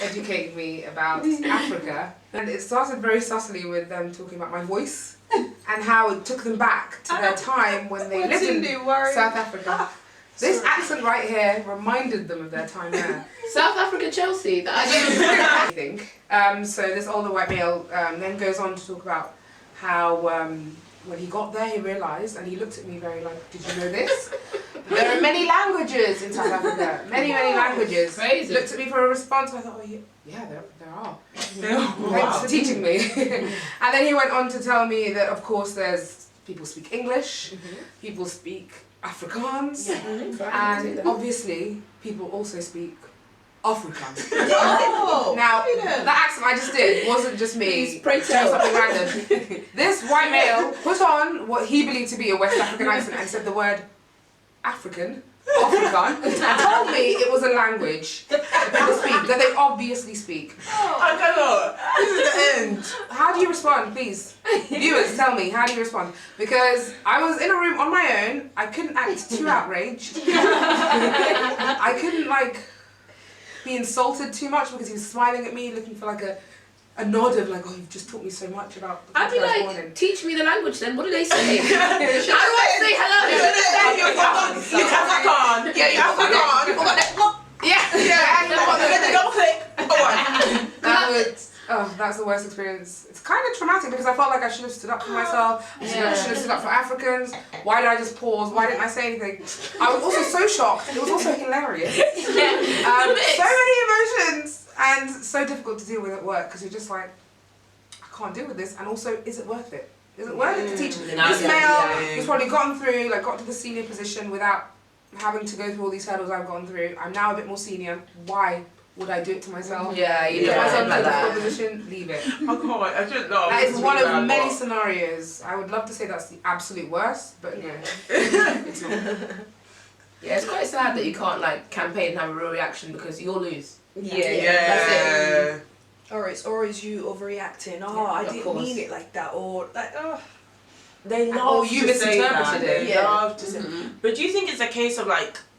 educated me about Africa, and it started very subtly with them talking about my voice and how it took them back to their time when they lived in South Africa. This accent right here reminded them of their time there. South Africa, Chelsea. I think. So this older white male then goes on to talk about how when he got there he realised, and he looked at me very like, did you know this? There are many languages in South Africa. Many languages. Crazy. Looked at me for a response, and I thought, oh yeah, there are. Thanks for teaching me. And then he went on to tell me that of course there's people speak English, people speak Afrikaans, and obviously people also speak Afrikaans. Now, that accent I just did wasn't just me doing something random. This white male put on what he believed to be a West African accent and said the word African, Afrikaan, and told me it was a language that people speak, that they obviously speak. I cannot. This is the end. How do you respond, please? Viewers, tell me, how do you respond? Because I was in a room on my own, I couldn't act too outraged. I couldn't be insulted too much because he was smiling at me, looking for a nod of oh, you've just taught me so much about the I'd be teach me the language then. What do they say? How do I say hello? You're Afrikaan. Yeah, you're Afrikaan. You forgot that. That's the worst experience. It's kind of traumatic because I felt like I should have stood up for myself. I should have stood up for Africans. Why did I just pause? Why didn't I say anything? I was also so shocked. It was also hilarious. So many emotions and so difficult to deal with at work because you're just like, I can't deal with this. And also, is it worth it? Is it worth it to teach this male who's probably gotten through, got to the senior position without having to go through all these hurdles I've gone through? I'm now a bit more senior. Why would I do it to myself? Yeah, you know, myself like that. Position, leave it. I just love. That is one of many scenarios. I would love to say that's the absolute worst, but no, it's not. Yeah, it's quite sad that you can't campaign and have a real reaction because you'll lose. Yeah. That's it. Or it's you overreacting. Oh, I didn't mean it like that, or They love you to say that. misinterpreted it. They love to say. But do you think it's a case of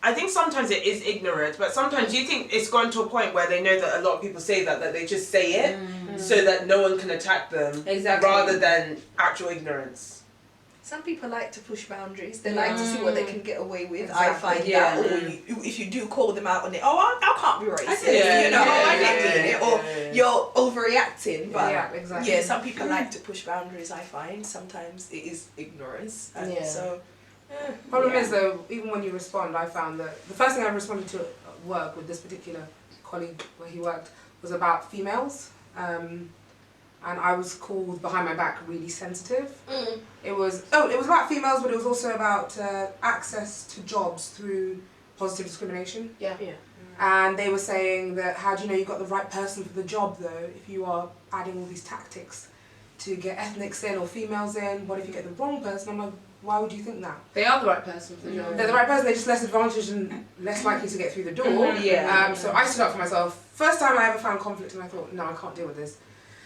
I think sometimes it is ignorance, but sometimes do you think it's gone to a point where they know that a lot of people say that they just say it so that no one can attack them rather than actual ignorance? Some people like to push boundaries. They like to see what they can get away with. Exactly. I find that, or if you do call them out on it, I can't be racist. I didn't mean it, or you're overreacting. But some people like to push boundaries. I find sometimes it is ignorance. So. Problem is though, even when you respond, I found that the first thing I responded to at work with this particular colleague where he worked was about females. And I was called behind my back really sensitive. It was about females, but it was also about access to jobs through positive discrimination. And they were saying that, how do you know you got the right person for the job though, if you are adding all these tactics to get ethnics in or females in? What if you get the wrong person? I'm like, why would you think that? They are the right person for the job. They're the right person, they're just less advantaged and less likely to get through the door. So I stood up for myself. First time I ever found conflict and I thought, no, I can't deal with this.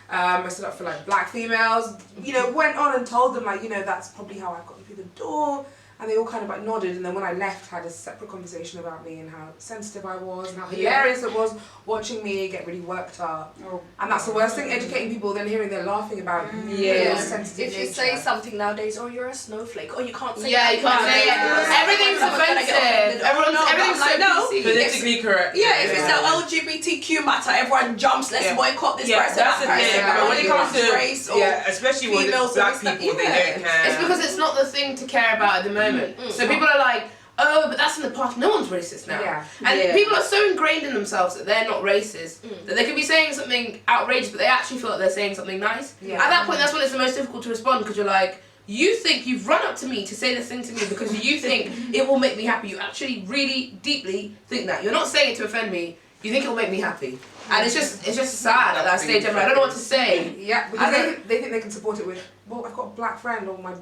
I stood up for black females, went on and told them that's probably how I got through the door, and they all kind of nodded, and then when I left had a separate conversation about me and how sensitive I was and how hilarious it was watching me get really worked up. And that's the worst thing, educating people, then hearing they're laughing about sensitive if you say something nowadays, oh you're a snowflake, or you can't say you can't say it. Everything's offensive. Everything's so PC. Politically correct. If it's the LGBTQ matter, everyone jumps, let's boycott this person. That's the thing. But when it comes to race or especially with black people, they don't care. It's because it's not the thing to care about at the moment. So people are like, oh, but that's in the past. No one's racist now. And people are so ingrained in themselves that they're not racist that they could be saying something outrageous, but they actually feel like they're saying something nice. At that point, that's when it's the most difficult to respond because you're like, you think you've run up to me to say this thing to me because you think it will make me happy. You actually really deeply think that. You're not saying it to offend me. You think it will make me happy. And it's just sad at that stage. I don't know what to say. Because they think they can support it with, well, I've got a black friend or my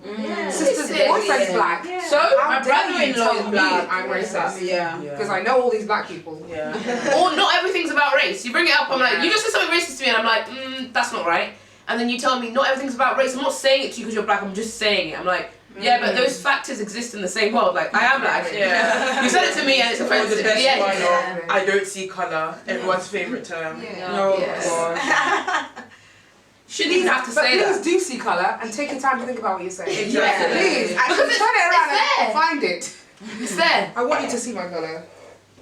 sister's boyfriend's black. So my brother-in-law is black. I'm racist. Because I know all these black people. Or not everything's about race. You bring it up, I'm like, you just said something racist to me, and I'm like, that's not right. And then you tell me not everything's about race. I'm not saying it to you because you're black. I'm just saying it. I'm like, Yeah, but those factors exist in the same world. Like, I am black. Yeah. You said it to me and it's offensive. The best Yeah. one of, I don't see colour, everyone's favourite term. Yeah. No, Yes. God. Shouldn't even have to say please that. do see colour and take your time to think about what you're saying. Exactly. Please, actually turn it around and find it. It's there. I want you to see my colour.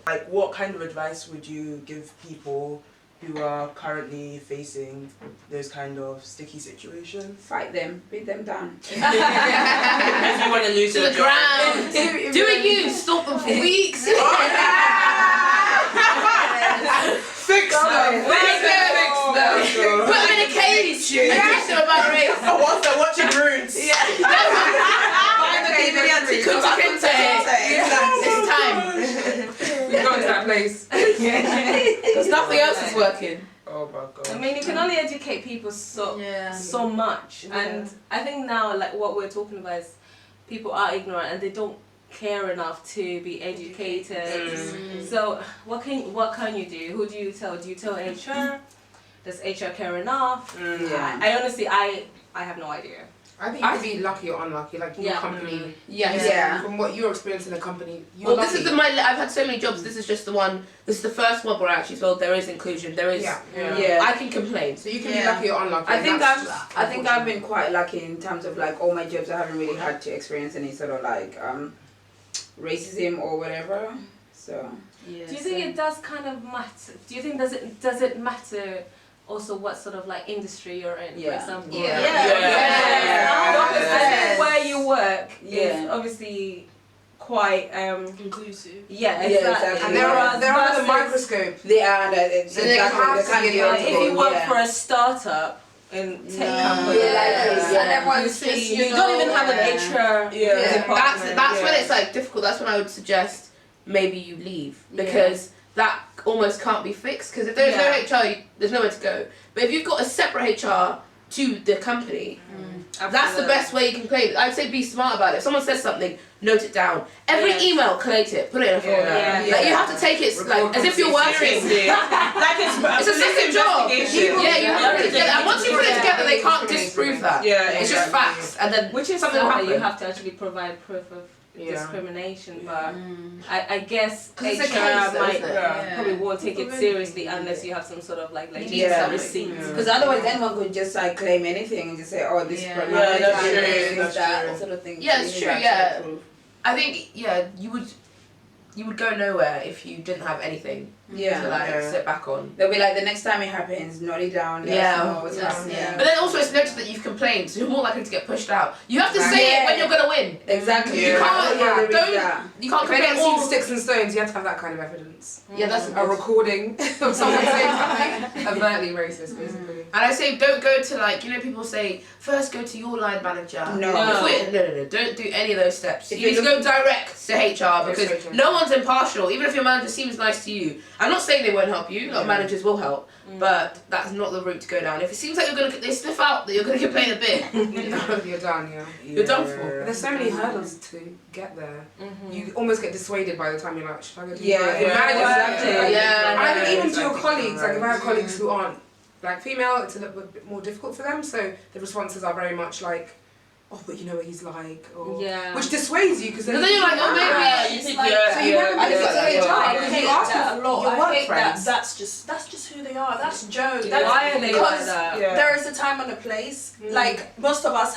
Like, what kind of advice would you give people who are currently facing those kind of sticky situations? Fight them, beat them down. If you want to lose To your the job. ground. Do it you. Stalk them for weeks. Fix them. Put them in a cage. And teach them about race. Oh, whilst they're watching Roots. It's time. We're going to that place. Because nothing else is working. Oh my God. I mean, you can only educate people so much, and I think now, like what we're talking about is people are ignorant and they don't care enough to be educated. So what can you do? Who do you tell? Do you tell HR? Does HR care enough? I honestly, I have no idea. I think you can be lucky or unlucky, like your company. Yeah. From what you're experiencing in the company, you're Well, lucky. this is I've had so many jobs. This is just the one. This is the first one where I actually feel there is inclusion. There is. I can complain. So you can be lucky or unlucky. I and think that's I think I've been quite lucky in terms of like all my jobs. I haven't really had to experience any sort of like racism or whatever. So Do you think it does kind of matter? Do you think does it matter? Also, what sort of like industry you're in, for example. Yeah. Where you work is obviously quite inclusive. Yeah, exactly. And they're under the microscope. They are. It's So they have to be Like, if you work for a startup in tech company, and everyone's just, you don't even have an HR department. That's when it's like difficult. That's when I would suggest maybe you leave because that almost can't be fixed. Because if there's no HR, there's nowhere to go. But if you've got a separate HR to the company, that's the best way you can play it. I'd say be smart about it. If someone says something, note it down. Every email, collate it, put it in a folder. Like you have to take it like as if you're working. Like it's a second job. Yeah, you have to put it together. And once you put it together, they can't disprove that. Yeah, it's just facts. And then which is something something happens. you have to actually provide proof of discrimination, but I guess HR might probably won't take it seriously unless you have some sort of like receipts. Because otherwise anyone could just like claim anything and just say, oh, this problem, that sort of thing. Yeah, it's true. Yeah, I think you would go nowhere if you didn't have anything to like sit back on. They'll be like, the next time it happens, note it down. But then also it's noted that you've complained, so you're more likely to get pushed out. You have to say it when you're gonna win. Exactly. You can't. You can't If complain anything all. sticks and stones, you have to have that kind of evidence. Yeah, that's A recording of someone saying something overtly racist, basically. And I say don't go to like people say first go to your line manager. No. Don't do any of those steps. You need to go direct to HR because no one's impartial. Even if your manager seems nice to you, I'm not saying they won't help you. A lot of managers will help, but that's not the route to go down. If it seems like they sniff out that you're gonna complain a bit, You're done. you're done for. But there's so many hurdles to get there. You almost get dissuaded by the time you're like, should I go to Yeah. And I think even to your colleagues, like if I have colleagues who aren't like female, it's a little bit more difficult for them. So the responses are very much like, oh, but you know what he's like, or which dissuades you because then you're like, oh, maybe. So you never make it to HR because you ask your work friends. That's just who they are. That's Joe. Why are they like that? There is a time and a place. Like most of us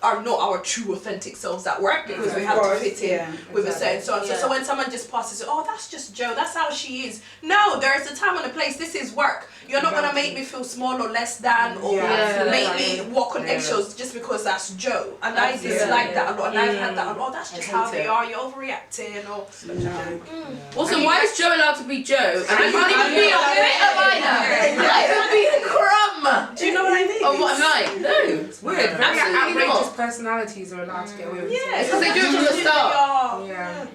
are not our true authentic selves at work because we have to fit in with a certain so so when someone just passes, oh, that's just Joe, that's how she is. No, there is a time and a place. This is work. You're not gonna make me feel small or less than or make me walk on eggshells just because that's Joe. And I dislike that a lot. And I've had that a lot. Oh, that's just how they are. You're overreacting or. Also, why is Joe allowed to be Joe? And I can't even be a bit of Aidah. I can be a crumb. Do you know what I mean? Of what I'm like? No. It's weird. Very Absolutely outrageous not. personalities are allowed to get away with it. It's because they do it from the start. Yeah.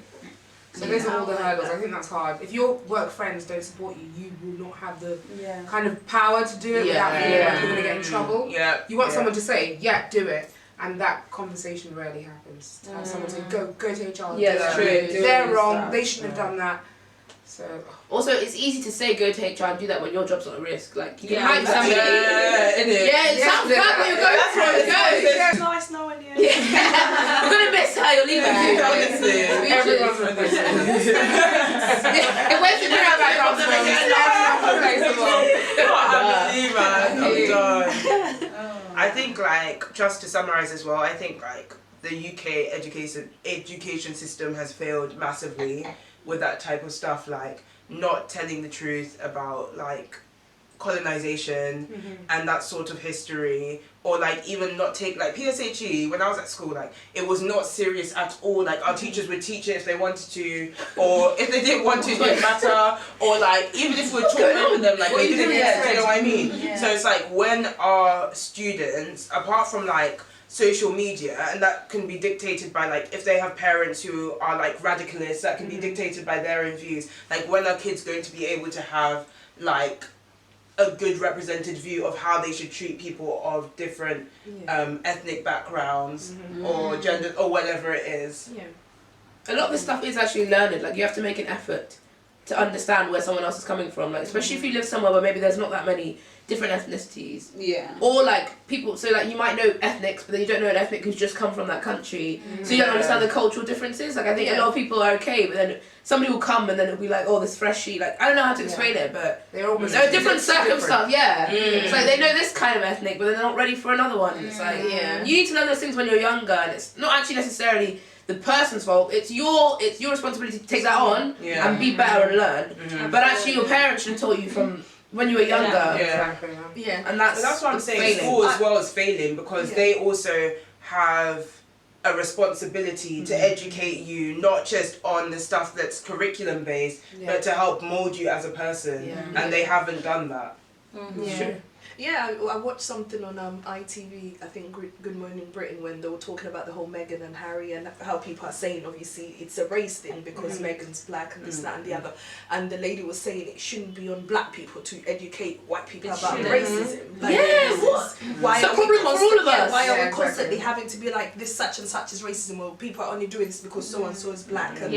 So those are all the hurdles. I think that's hard. If your work friends don't support you, you will not have the kind of power to do it without feeling like you're going to get in trouble. You want someone to say, yeah, do it. And that conversation rarely happens. To have someone say, go to HR. Yeah, that's true. They're wrong. They shouldn't have done that. So. Also, it's easy to say go to HR and do that when your job's not at risk. Like you can hire somebody. It It sounds bad, but you're going for it. Go. It's nice knowing you. believe it. Honestly. Everyone's replaceable. Where's the crowd back up? I'm done. I think, like, just to summarize as well, I think, like, the UK education system has failed massively with that type of stuff, like not telling the truth about like colonization and that sort of history, or like even not take like PSHE. When I was at school, like it was not serious at all. Like our teachers would teach it if they wanted to, or if they didn't want to, it didn't matter. Or like even if we were talking over them, like they didn't care. You know what I mean? Yeah. So it's like when our students, apart from like social media, and that can be dictated by like if they have parents who are like radicalists, that can be dictated by their own views. Like when are kids going to be able to have like a good represented view of how they should treat people of different ethnic backgrounds or gender or whatever it is. A lot of this stuff is actually learned. Like you have to make an effort to understand where someone else is coming from. Like especially if you live somewhere where maybe there's not that many different ethnicities. Yeah. Or like people, so like you might know ethnics, but then you don't know an ethnic who's just come from that country. So you don't understand the cultural differences. Like I think a lot of people are okay, but then somebody will come and then it'll be like, oh, this freshie. Like I don't know how to explain it, but there are different circumstances. Yeah. It's like they know this kind of ethnic, but then they're not ready for another one. It's like you need to learn those things when you're younger, and it's not actually necessarily the person's fault. It's your responsibility to take that on and be better and learn. But actually, your parents should have taught you from when you were younger. And that's what I'm saying. School as well as failing, because they also have a responsibility to educate you, not just on the stuff that's curriculum based, but to help mold you as a person. And they haven't done that. Yeah, I watched something on ITV, I think Good Morning Britain, when they were talking about the whole Meghan and Harry and how people are saying obviously it's a race thing because Meghan's black and this, that and the other. And the lady was saying it shouldn't be on black people to educate white people about racism. Like, why are we constantly having to be like, this such and such is racism, or people are only doing this because so and so is black? And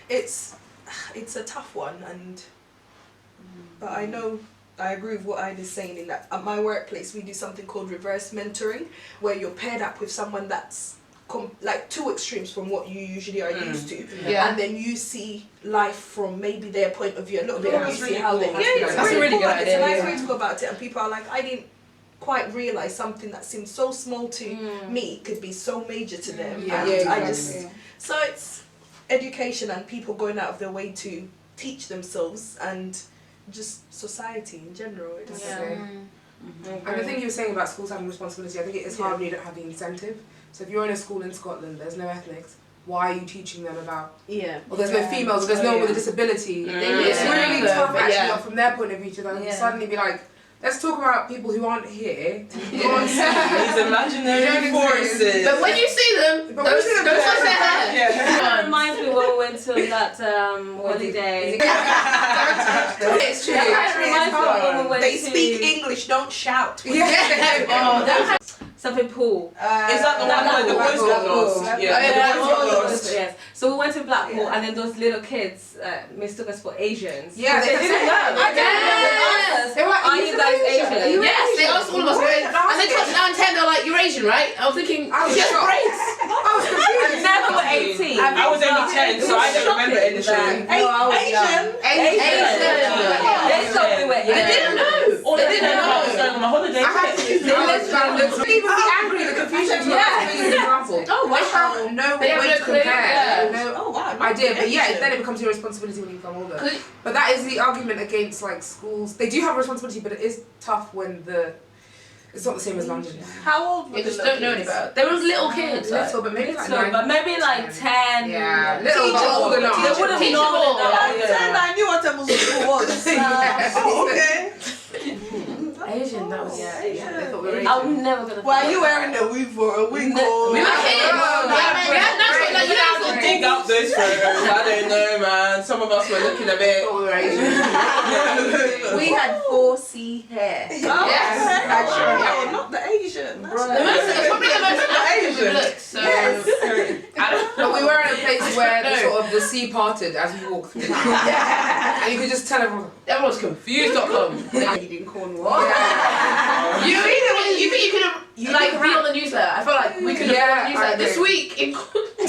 it's a tough one, and but I agree with what Aidah's saying, in that at my workplace we do something called reverse mentoring, where you're paired up with someone that's like two extremes from what you usually are used to, and then you see life from maybe their point of view a little bit, and you see how they that's a really good idea. It's a nice way to go about it, and people are like, I didn't quite realise something that seemed so small to me could be so major to them. So it's education and people going out of their way to teach themselves, and just society in general. And the thing you were saying about schools having responsibility, I think it is hard when you don't have the incentive. So if you're in a school in Scotland, there's no ethnics, why are you teaching them about, or there's no females, or there's no one with a disability. It's really tough actually from their point of view to then suddenly be like, let's talk about people who aren't here. These imaginary forces. But when you see them, don't touch their hair. That reminds me when we went to that holiday. It's true. They speak English, don't shout. Something-Pool. Is that the one where the boys got lost? Yes. So we went to Blackpool, and then those little kids mistook us for Asians. Yeah, they didn't know. They were like, are you guys Asian? Yes, they asked all of us. And they touched down 10, they were like, you're Asian, right? I was thinking, she has braids. I was confused. Never were 18. I was only 10, so I don't remember anything. Asian. They told me we're Asian. They didn't know. They didn't know I was going on my holiday. Even be angry, the confusion to an example. Oh, wow. They have no way to compare. No idea. But then it becomes your responsibility when you become older. But that is the argument against like schools. They do have a responsibility, but it is tough when it's not the same as London. How old were they? Just don't know any about it. They were little kids. Little, but maybe like 9. But maybe like 10. Yeah, little but old enough. They would have known enough. I knew what a Muslim was. Oh, okay. Asian, that was Asian. They thought we were Asian. I'm never gonna. Why are you wearing a wig for a wig? We were kids. We had natural, like you guys will dig up those photos. I don't know, man. Some of us were looking a bit. We were Asian. We had 4C hair. Yes. Not the Asian. Probably the most Asian look. So but we were in a place where the sea parted as we walked through town. And you could just tell everyone's confused.com. in Cornwall. You think you could have be on the newsletter? I felt like we could have been on the newsletter this week in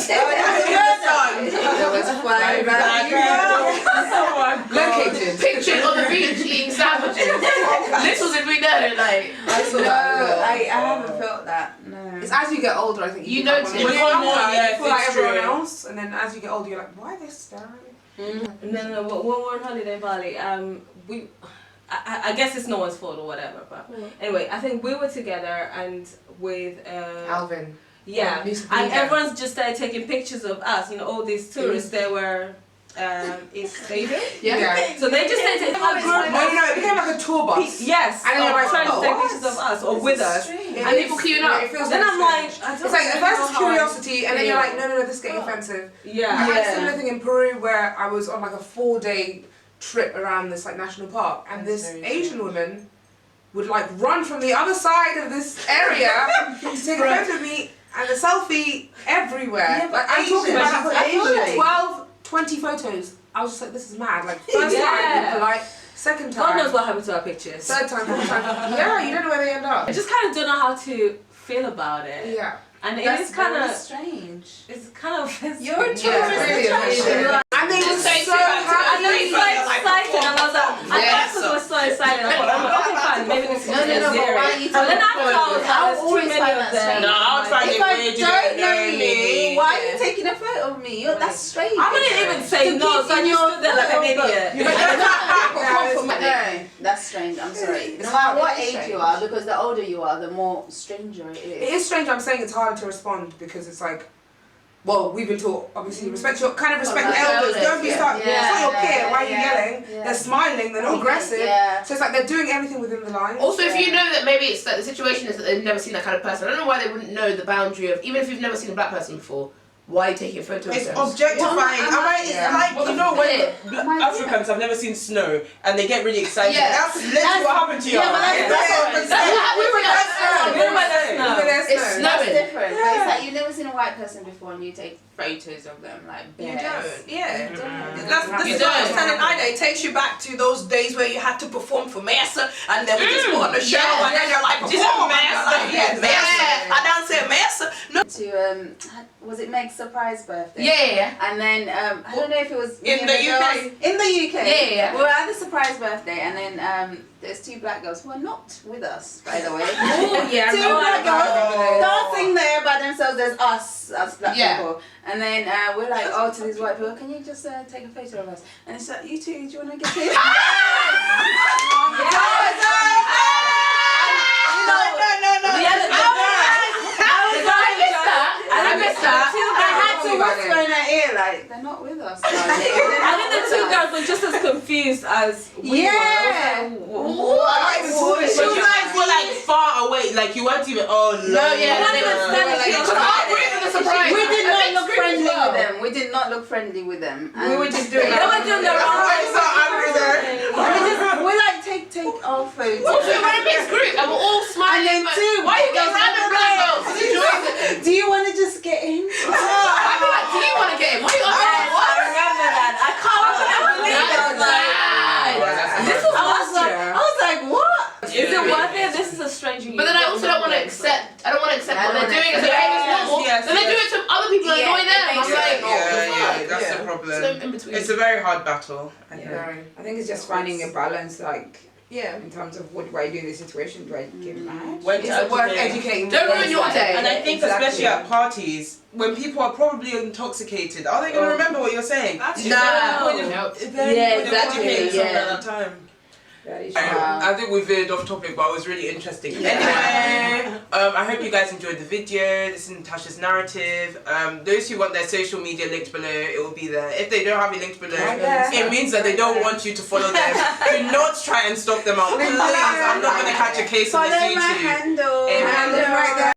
There was five bad girls. Located. Pictured on the beach eating sandwiches. Little did we know, like. I saw that. I haven't felt that. No. It's as you get older, I think You notice when you're more, younger, yeah, you feel like it's everyone true. else, and then as you get older, you're like, why are they staring? No. When we were on holiday in Bali, I guess it's no one's fault or whatever, but anyway, I think we were together and with Alvin. yeah, and everyone's just started taking pictures of us. You know, all these tourists. They were Yeah. So they just started taking a group. No, it became like a tour bus. Yes, And they're like, trying to take what? pictures of us or with us. And people queuing up. It feels Then I'm like, it's like the first is curiosity, and then you're like, no, this is getting offensive. I had a similar thing in Peru where I was on like a 4-day trip around this like national park, and this Asian woman would like run from the other side of this area to take a photo of me, and a selfie everywhere. Yeah, but like, I'm talking about Asian. 12, 20 photos. I was just like, this is mad. Like first time, polite. Second time. God knows what happened to our pictures. Third time, fourth time. Yeah, you don't know where they end up. I just kind of don't know how to feel about it. Yeah. And That's it's kind of strange. It's kind of offensive. You're a tourist really attraction. And they were Just so say too much. And then happy. so excited, and I was like, I was so excited. I thought, okay, fine, maybe this is No, but why are you But then taking after I was like, I'll there's too always many find of that them. strange. No, I'll find If it I weird. You don't know me. you, why are you taking a photo of me? That's strange. I wouldn't even say no, so I just stood there like an idiot. No, that's strange. I'm sorry. No matter what age you are, because the older you are, the more stranger it It is. is strange. I'm saying it's harder to respond because it's like, well, we've been taught obviously respect your respect Like elders. elders, Don't be start. yeah. It's not your Yeah, kid. Why are you yeah, yelling? yeah. They're smiling. They're not aggressive. Yeah. So it's like they're doing everything within the line. Also, if you know that maybe it's like the situation is that they've never seen that kind of person, I don't know why they wouldn't know the boundary of, even if you've never seen a black person before, why are you taking a photo It's of them? objectifying. It's like, What you the know, when My Africans have never seen snow and they get really excited. Yeah. That's literally what happened to you. Yeah, but That's what happened to us. Even there's It's snow. That's snowing. different. But it's like you've never seen a white person before and you take photos of them like You bears. don't, yeah. You This You is what I was don't. telling Aidah. It takes you back to those days where you had to perform for Mesa, and then we just put on the show, Yeah. and then you're like, Just perform, Mesa, and you're like, yeah, yeah. Mesa. I don't say Mesa. No. To was it Meg's surprise birthday? Yeah. And then I don't know if it was me In and the girls- UK? In the UK. Yeah. We were at the surprise birthday, and then there's 2 black girls who are not with us, by the way. Oh, yeah. 2 black girls Oh. dancing there by themselves. There's us black Yeah. people, and then we're like, oh, to these white people, can you just take a photo of us? And it's like, you two, do you want to get in? I missed that. I had to whisper in her ear, like, they're not with us. I think the 2 girls were just as confused as we were. Yeah. But you guys were like far away, like you weren't even. Oh no! No, yeah, Not they even were standing like, close. We did A not big look screen friendly as well. with them. We did not look friendly with them. We were just doing They were doing their own We're like, take our photos. Also, we're in a big group and we're all smiling. And then 2 Why are you getting random black girls to join it? Do you want to just get in? I'd be like, do you want to get in? Why are you asking? I remember that. I can't believe That's it. Like, bad. this was last year. I was like, what? Is it worth it? This is a strange. But then I also don't want to accept. I don't want to accept what they're doing as a behavior is normal. Yes, Then they do it to other people and annoy them. I'm like, That's the so problem. in between. It's a very hard battle. I think. I think it's just finding a balance, like, Yeah. in terms of what do I do in this situation? Do I get mad? When Is to it worth educate. educating? Don't ruin your day. And I think Exactly. especially at parties, when people are probably intoxicated, are they going to remember what you're saying? That's Nah. When you- Nope. then Yeah, when you're exactly, educating someone yeah. at that time. That is I think we veered off topic, but it was really interesting. Anyway, I hope you guys enjoyed the video. This is Natasha's narrative. Those who want their social media linked below, it will be there. If they don't have it linked below, it means that they don't want you to follow them. Do not try and stop them out. Please, I'm not going to catch a case on Follow this my YouTube. handle. Amen. Handle right there.